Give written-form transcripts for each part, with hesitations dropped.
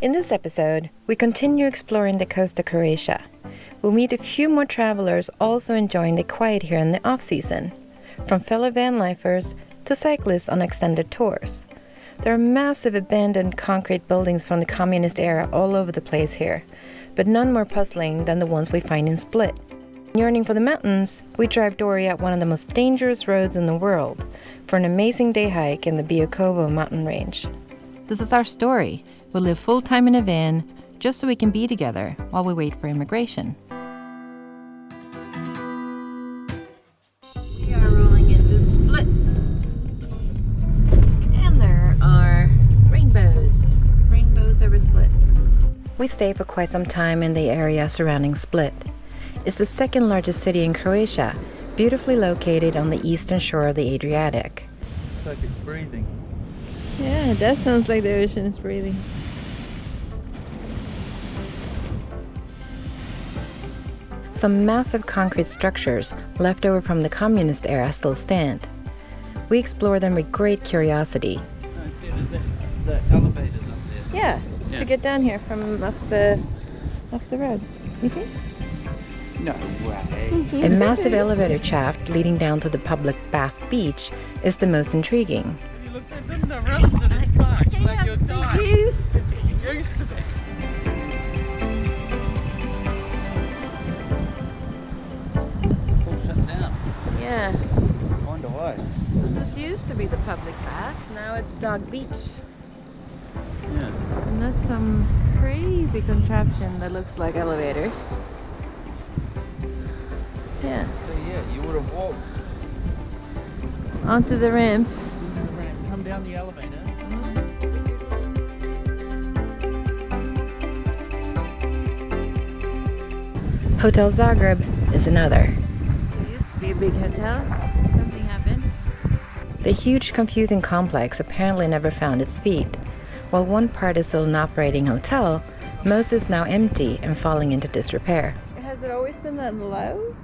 In this episode, we continue exploring the coast of Croatia. We'll meet a few more travelers also enjoying the quiet here in the off-season, from fellow van lifers to cyclists on extended tours. There are massive abandoned concrete buildings from the communist era all over the place here, but none more puzzling than the ones we find in Split. Yearning for the mountains, we drive Dory up one of the most dangerous roads in the world for an amazing day hike in the Biokovo mountain range. This is our story. We live full-time in a van just so we can be together while we wait for immigration. We are rolling into Split. And there are rainbows. Rainbows over Split. We stay for quite some time in the area surrounding Split. It's the second largest city in Croatia, beautifully located on the eastern shore of the Adriatic. It's like it's breathing. Yeah, that sounds like the ocean is breathing. Some massive concrete structures left over from the communist era still stand. We explore them with great curiosity. No, see, the elevators up there. Yeah, to get down here from up the road. You think? No way. A massive elevator shaft leading down to the public Bath Beach is the most intriguing. You look at them, the rest of this park, like you're dying. Used to be. It used to be. It's all shut down. Yeah. I wonder why. So this used to be the public baths, now it's Dog Beach. Yeah. And that's some crazy contraption that looks like elevators. Yeah. So yeah, you would have walked. Onto the ramp. Come down the elevator. Hotel Zagreb is another. It used to be a big hotel. Something happened. The huge confusing complex apparently never found its feet. While one part is still an operating hotel, most is now empty and falling into disrepair. Has it always been that low?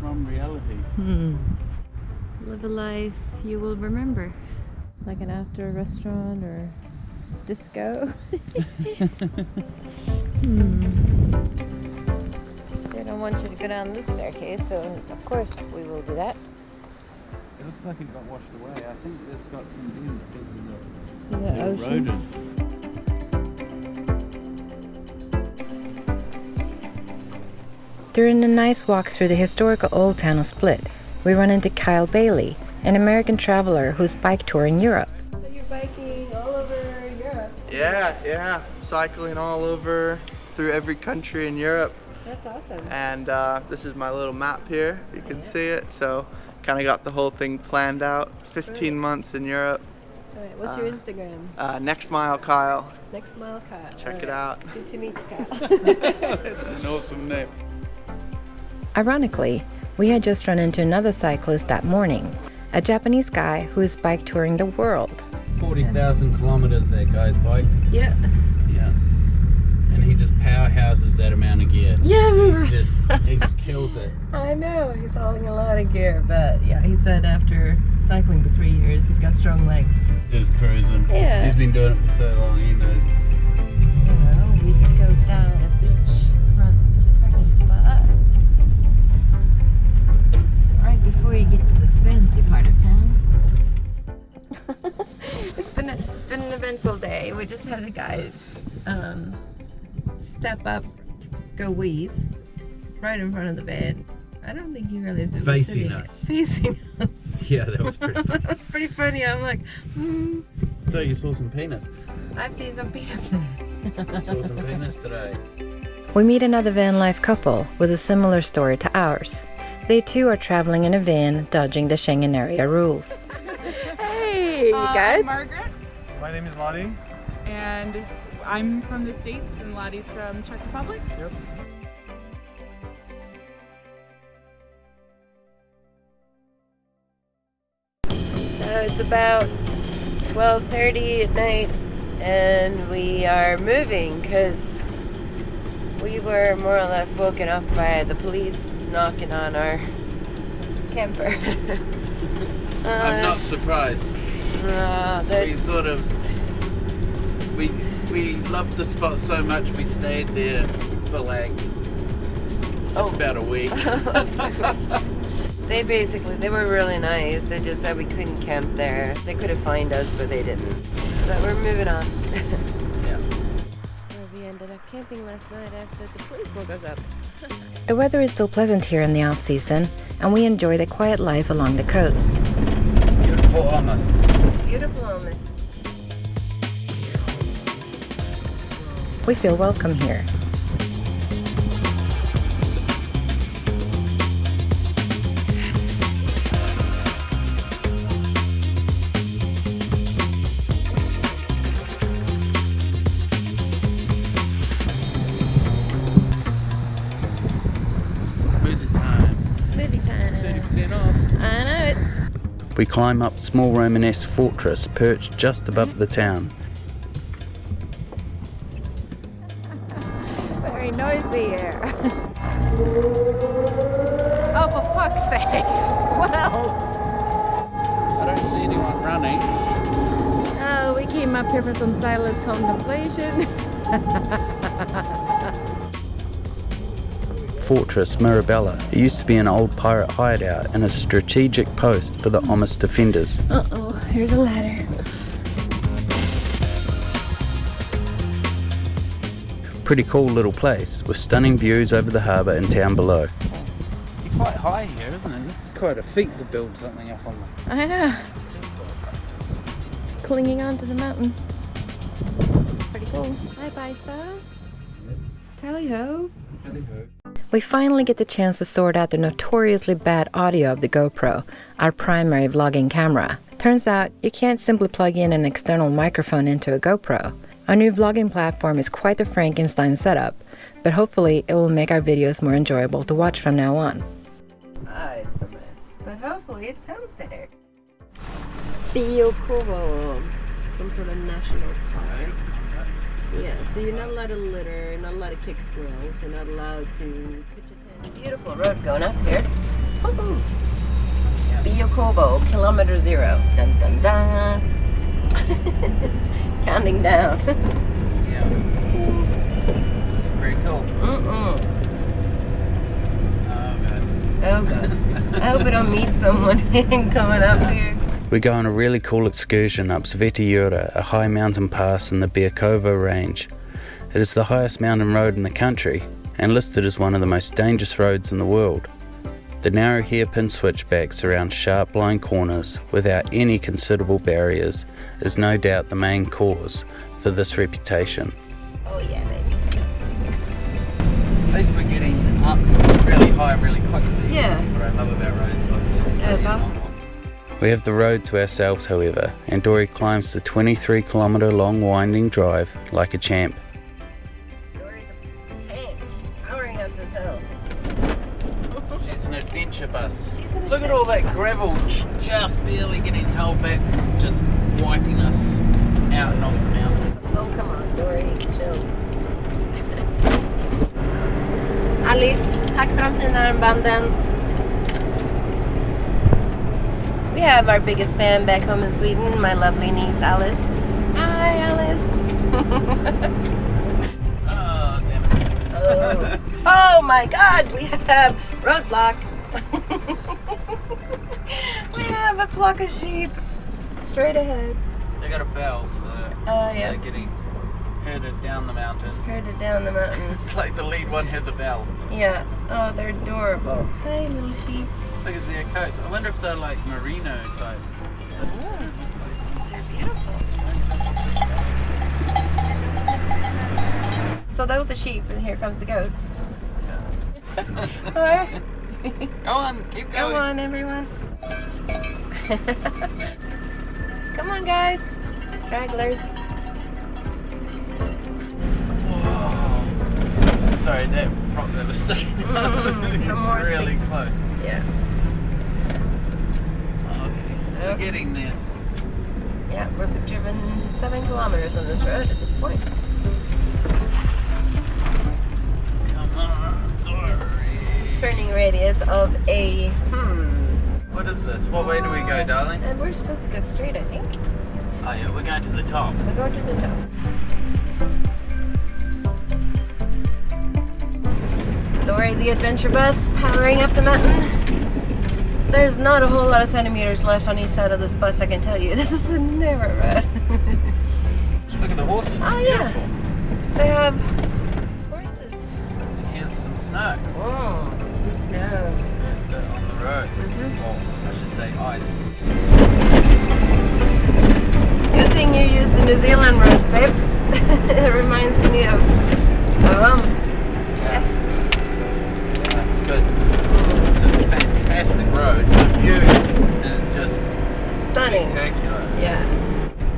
From reality. Live a life you will remember. Like an outdoor restaurant or disco. They don't want you to go down this staircase, so of course we will do that. It looks like it got washed away. I think this got in because of The the ocean. eroded. During a nice walk through the historical old town of Split, we run into Kyle Bailey, an American traveler who's bike touring Europe. So you're biking all over Europe? Yeah, cycling all over through every country in Europe. That's awesome. And this is my little map here, you can see it. So kind of got the whole thing planned out. 15 months in Europe. All right, what's your Instagram? Next Mile Kyle. Next Mile Kyle. Check it out. Good to meet you, Kyle. It's an awesome name. Ironically, we had just run into another cyclist that morning, a Japanese guy who is bike touring the world. 40,000 kilometers that guy's bike. Yeah. Yeah. And he just powerhouses that amount of gear. Yeah, He just kills it. I know, he's hauling a lot of gear, but yeah, he said after cycling for 3 years, he's got strong legs. Just cruising. Yeah. He's been doing it for so long, he knows. So we scoped out a beachfront parking spot right before you get to the fancy part of town. It's been an eventful day. We just had a guy step up to go wheeze right in front of the van. I don't think he realized we were Facing sitting us. Facing us. Yeah, that was pretty funny. That's pretty funny. I'm like, So you saw some penis. I've seen some peanuts. Saw some penis today. We meet another van life couple with a similar story to ours. They too are traveling in a van, dodging the Schengen area rules. Hey, you guys. Margaret, My name is Lottie. and I'm from the States, and Lottie's from Czech Republic. Yep. So it's about 12:30 at night, and we are moving because we were more or less woken up by the police knocking on our camper. I'm not surprised. We sort of we loved the spot so much we stayed there for like just about a week. They were really nice. They just said we couldn't camp there. They could have found us, but they didn't. But we're moving on. Yeah. We ended up camping last night after the police woke us up. The weather is still pleasant here in the off-season, and we enjoy the quiet life along the coast. Beautiful Amos. Beautiful almost. We feel welcome here. Smoothie time. 30% off. I know it. We climb up small Romanesque fortress perched just above the town. Very noisy here. Oh, for fuck's sake. What else? I don't see anyone running. Oh, we came up here for some silent contemplation. Fortress Mirabella. It used to be an old pirate hideout and a strategic post for the Amish defenders. Uh-oh, here's a ladder. Pretty cool little place with stunning views over the harbour and town below. You're quite high here, isn't it? This is quite a feat to build something up on the... I know. Clinging onto the mountain. Pretty cool. Bye-bye, sir. Tally-ho. We finally get the chance to sort out the notoriously bad audio of the GoPro, our primary vlogging camera. Turns out you can't simply plug in an external microphone into a GoPro. Our new vlogging platform is quite the Frankenstein setup, but hopefully it will make our videos more enjoyable to watch from now on. It's a mess, but hopefully it sounds better. Biokovo, some sort of national park. Yeah, so you're not allowed to litter, not allowed to kick squirrels, you're not allowed to pitch a tent. Beautiful road going up here. Woohoo! Biokovo, kilometer 0. Dun dun dun. Counting down. Yeah. Very cool. Oh god. I hope we don't meet someone coming up here. We go on a really cool excursion up Sveta Jura, a high mountain pass in the Bierkovo range. It is the highest mountain road in the country and listed as one of the most dangerous roads in the world. The narrow hairpin switchbacks around sharp blind corners without any considerable barriers is no doubt the main cause for this reputation. Oh yeah, baby. At least we're getting up really high really quickly. Yeah. That's what I love about roads like this. Yeah, it's awesome. We have the road to ourselves, however, and Dory climbs the 23-kilometre long winding drive like a champ. Dory's a tank, powering up this hill. She's an adventure bus. Look at all that gravel just barely getting held back from just wiping us out and off the mountain. Oh, come on, Dory, chill. Alice, tack för de fina armbanden. We have our biggest fan back home in Sweden, my lovely niece Alice. Hi, Alice. Oh, damn it. Oh my God, we have roadblock. We have a flock of sheep straight ahead. They got a bell, so Yeah. they're getting herded down the mountain. Herded down the mountain. It's like the lead one has a bell. Yeah. Oh, they're adorable. Hi, little sheep. Look at their coats. I wonder if they're like merino type. They're beautiful. So those are sheep, and here comes the goats. Alright. Go on, keep going. Come on, everyone. Come on, guys. Stragglers. Whoa. Sorry, that rock that was sticking out. It's some more really close. Yeah. Okay. We're getting there. Yeah, we've driven 7 kilometers on this road at this point. Come on, Dory. Turning radius of a What is this? What way do we go, darling? And we're supposed to go straight, I think. Oh yeah, we're going to the top. We're going to the top. Dory the adventure bus powering up the mountain. There's not a whole lot of centimeters left on each side of this bus, I can tell you. This is a narrow road. Look at the horses. Oh yeah. Beautiful. They have horses. And here's some snow. Oh, some snow. There's a bit on the road. Or I should say ice. Good thing you used the New Zealand roads, babe. It reminds me of Yeah. That's good. It's a fantastic road. The view is just stunning. spectacular. Yeah.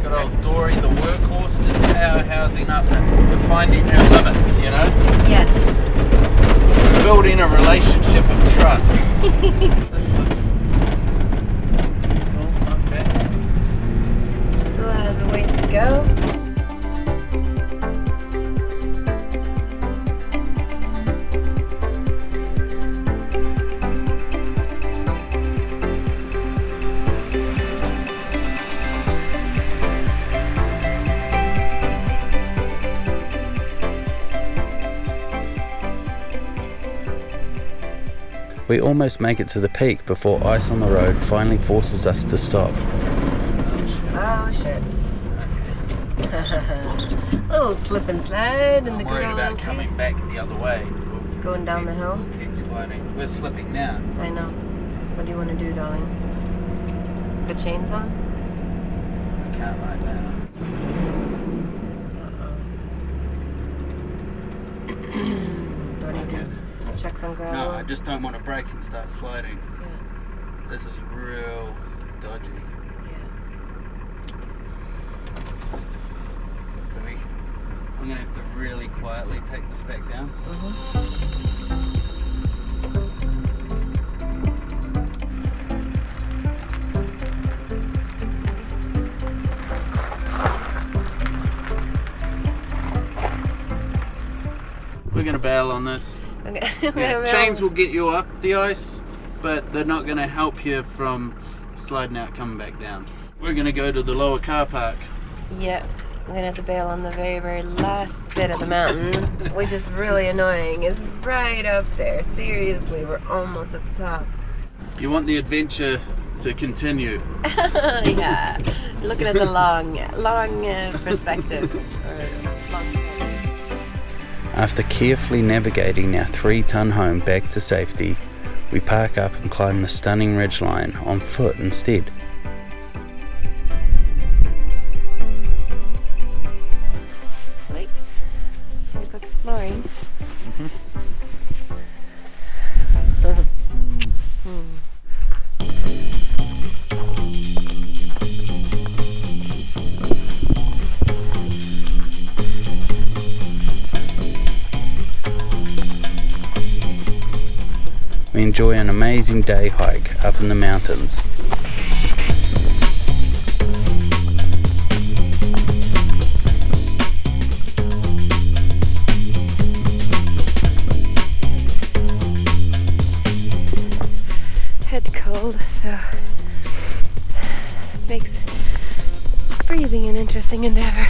Good old Dory, the workhorse, just powerhousing up and finding her limits, you know? Yes. We're building a relationship of trust. This looks still not bad. Still have a ways to go. We almost make it to the peak before ice on the road finally forces us to stop. Oh shit. Little slip and slide in I'm the worried good about old coming back the other way. Going down the hill? Keep sliding. We're slipping now. I know. What do you want to do, darling? Put chains on? We can't right now. Do I need to check some gravel? No, I just don't want to brake and start sliding. Yeah. This is real dodgy. So I'm going to have to really quietly take this back down. We're going to bail on this. Okay. Yeah, chains will get you up the ice, but they're not going to help you from sliding out coming back down. We're going to go to the lower car park. Yeah. We're gonna have to bail on the very, very last bit of the mountain, which is really annoying. It's right up there. Seriously, we're almost at the top. You want the adventure to continue. Yeah. Looking at the long perspective. After carefully navigating our 3-ton home back to safety, we park up and climb the stunning ridgeline on foot instead. Sweet. Should we go exploring? We enjoy an amazing day hike up in the mountains. Head cold, so it makes breathing an interesting endeavor.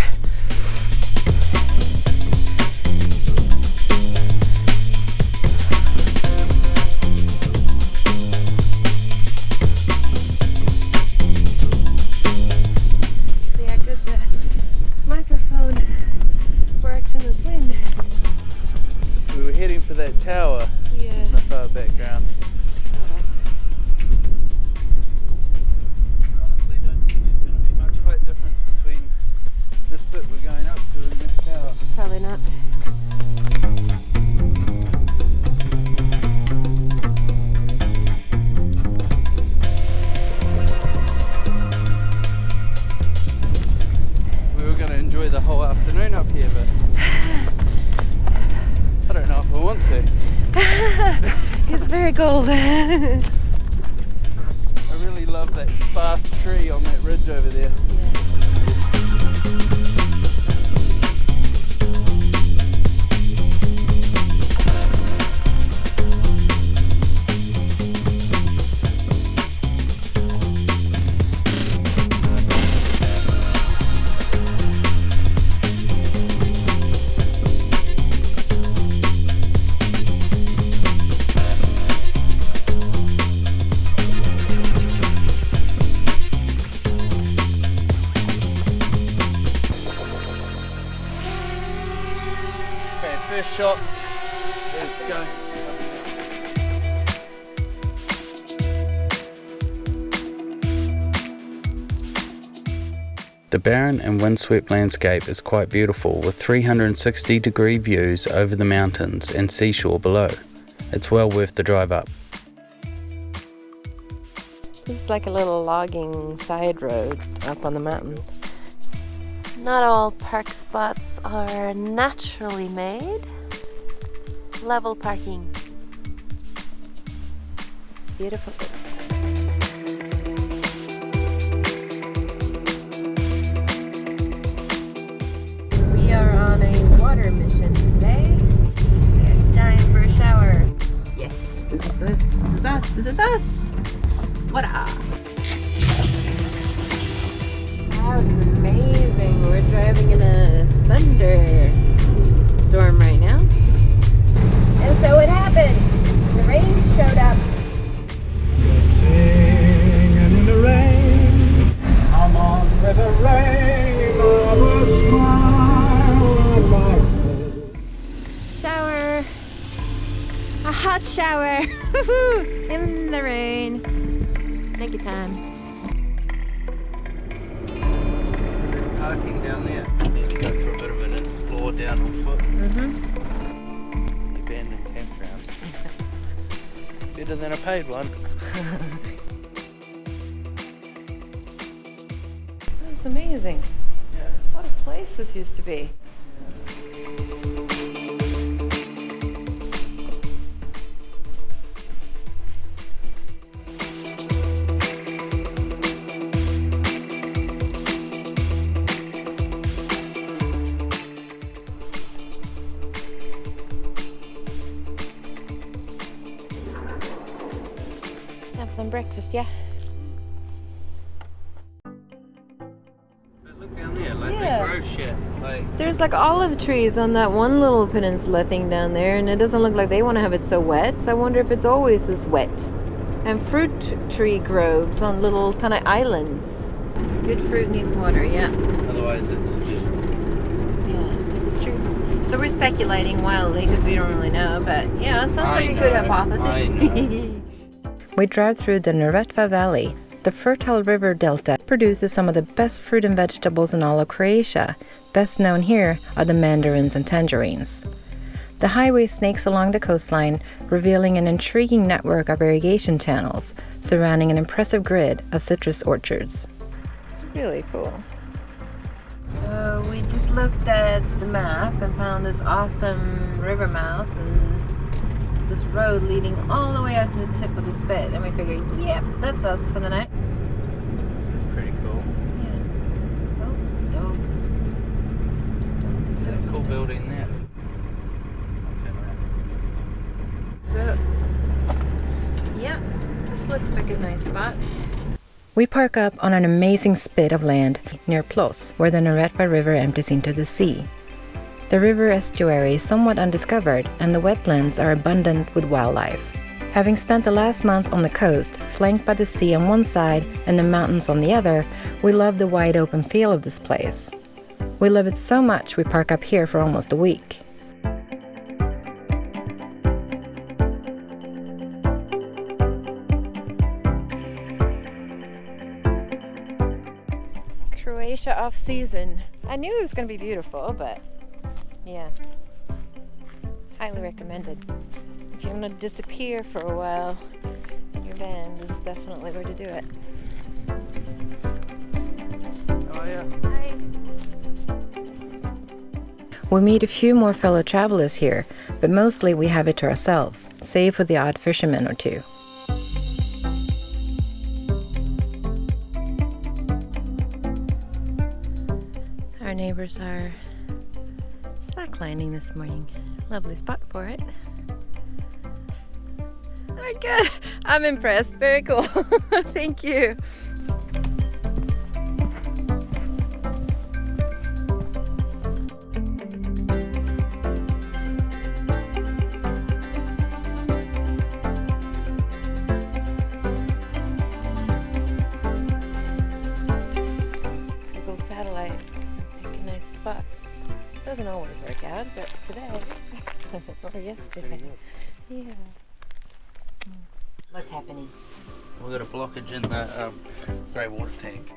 We were heading for that tower in the far background. I honestly don't think there's going to be much height difference between this bit we're going up to and this tower. Probably not. We were going to enjoy the whole afternoon up here, but I don't know if I want to. It's very cold. I really love that sparse tree on that ridge over there. shot is go. The barren and windswept landscape is quite beautiful, with 360-degree views over the mountains and seashore below. It's well worth the drive up. This is like a little logging side road up on the mountain. Not all park spots are naturally made. Level parking. Beautiful. We are on a water mission today. Time for a shower. Yes, this is us. This is us. This is us. What That is amazing. We're driving in a thunderstorm right now. And so it happened. The rain showed up. You're singing in the rain. I'm on with the rain of a smile on my face. Shower. A hot shower. In the rain. Make it time. Parking down there. Maybe go for a bit of an explore down on foot. The abandoned campground. Better than a paid one. That's amazing. Yeah. What a place this used to be. Have some breakfast, yeah? But look down there, like Yeah. they grow shit. Like, There's like olive trees on that one little peninsula thing down there, and it doesn't look like they want to have it so wet. So I wonder if it's always this wet. And fruit tree groves on little kind of islands. Good fruit needs water, yeah. otherwise it's just Yeah, this is true. So we're speculating wildly because we don't really know, but yeah, it sounds like a good hypothesis. I know. We drive through the Neretva Valley. The fertile river delta produces some of the best fruit and vegetables in all of Croatia. Best known here are the mandarins and tangerines. The highway snakes along the coastline, revealing an intriguing network of irrigation channels surrounding an impressive grid of citrus orchards. It's really cool. So we just looked at the map and found this awesome river mouth and this road leading all the way out to the tip of the spit, and we figured, yep, that's us for the night. This is pretty cool. Yeah. Oh, it's a dog. See that cool building there? I'll turn around. So, yeah, this looks like a nice spot. We park up on an amazing spit of land near Plos, where the Neretva River empties into the sea. The river estuary is somewhat undiscovered, and the wetlands are abundant with wildlife. Having spent the last month on the coast, flanked by the sea on one side and the mountains on the other, we love the wide open feel of this place. We love it so much we park up here for almost a week. Croatia off season. I knew it was going to be beautiful, but yeah, highly recommended. If you want to disappear for a while in your van, this is definitely where to do it. Oh yeah. Hi. We meet a few more fellow travelers here, but mostly we have it to ourselves, save for the odd fisherman or two. Our neighbors are slacklining this morning. Lovely spot for it. Oh, good. I'm impressed. Very cool. Thank you. Google satellite. Pick a nice spot. Doesn't always work out, but today. Or yesterday. Yeah. What's happening? We've got a blockage in the grey water tank.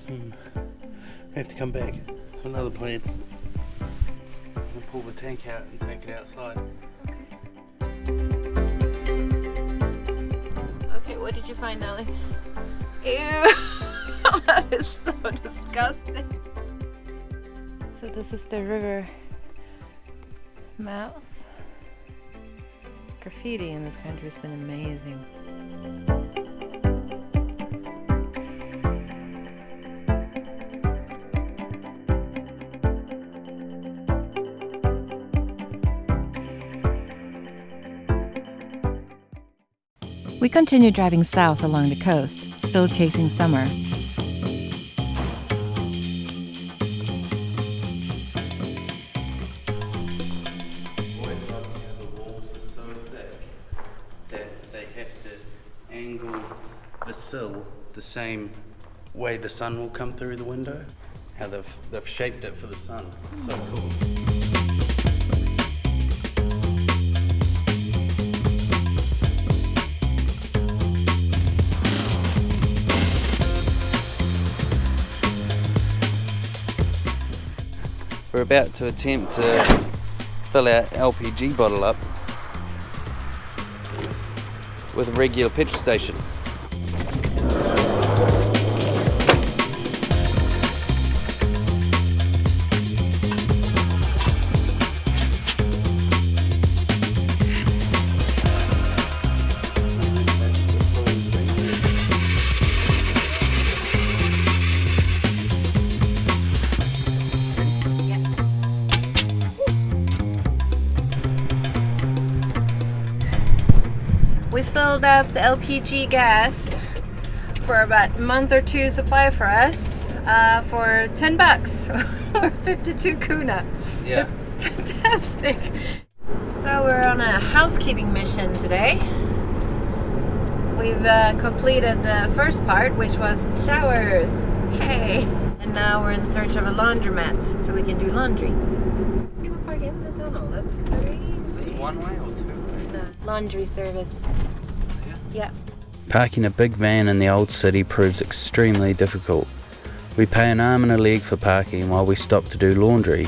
We have to come back. Another plan. We'll pull the tank out and take it outside. Okay, what did you find, Nellie? Ew! That is so disgusting. So this is the river mouth. Graffiti in this country has been amazing. We continue driving south along the coast, still chasing summer. Always love how the walls are so thick that they have to angle the sill the same way the sun will come through the window. How they've shaped it for the sun. It's so cool. We're about to attempt to fill our LPG bottle up with a regular petrol station. We filled up the LPG gas for about a month or two supply for us for $10 or 52 kuna. Yeah. Fantastic. So we're on a housekeeping mission today. We've completed the first part, which was showers. Hey! And now we're in search of a laundromat so we can do laundry. People park in the tunnel. That's crazy. Is this one way or two way? No, laundry service. Yeah. Parking a big van in the old city proves extremely difficult. We pay an arm and a leg for parking while we stop to do laundry.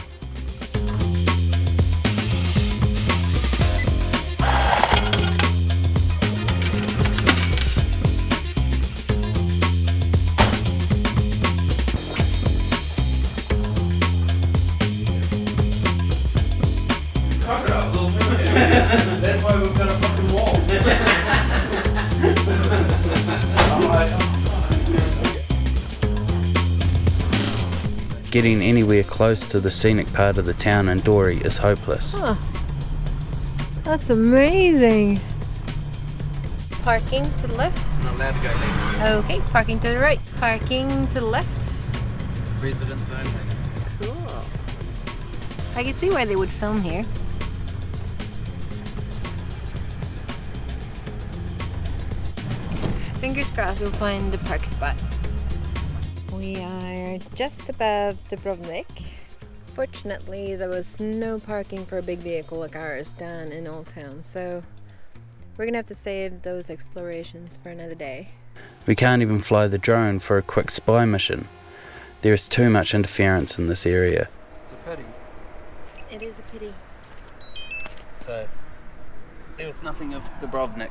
That's why we've got a fucking wall. Getting anywhere close to the scenic part of the town in Dori is hopeless. Oh, that's amazing. Parking to the left. I'm not allowed to go left. Okay, parking to the right. Parking to the left. Residents only. Cool. I can see why they would film here. Fingers crossed we'll find the park spot. We are just above Dubrovnik. Fortunately, there was no parking for a big vehicle like ours down in Old Town, so we're gonna have to save those explorations for another day. We can't even fly the drone for a quick spy mission. There is too much interference in this area. It's a pity. It is a pity. So, there was nothing of Dubrovnik.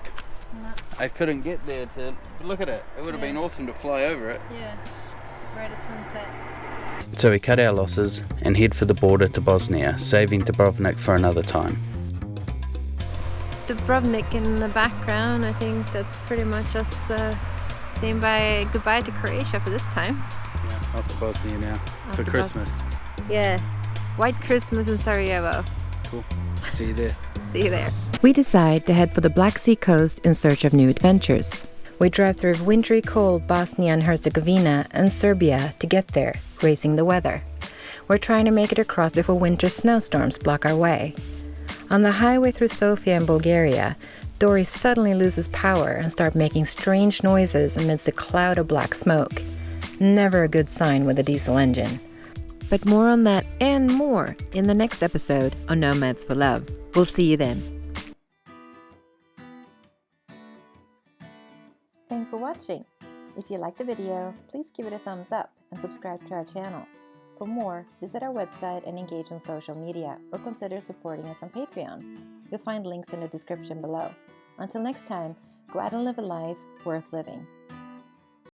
No. I couldn't get there to look at it. It would have been awesome to fly over it. Yeah, right at sunset. So we cut our losses and head for the border to Bosnia, saving Dubrovnik for another time. Dubrovnik in the background, I think that's pretty much us saying goodbye to Croatia for this time. Yeah, off to Bosnia now. Off for to Christmas. Yeah, White Christmas in Sarajevo. Cool. See you there. See you there. We decide to head for the Black Sea coast in search of new adventures. We drive through wintry cold Bosnia and Herzegovina and Serbia to get there, racing the weather. We're trying to make it across before winter snowstorms block our way. On the highway through Sofia in Bulgaria, Dori suddenly loses power and starts making strange noises amidst a cloud of black smoke. Never a good sign with a diesel engine. But more on that and more in the next episode on Nomads for Love. We'll see you then. Thanks for watching. If you liked the video, please give it a thumbs up and subscribe to our channel. For more, visit our website and engage on social media, or consider supporting us on Patreon. You'll find links in the description below. Until next time, go out and live a life worth living.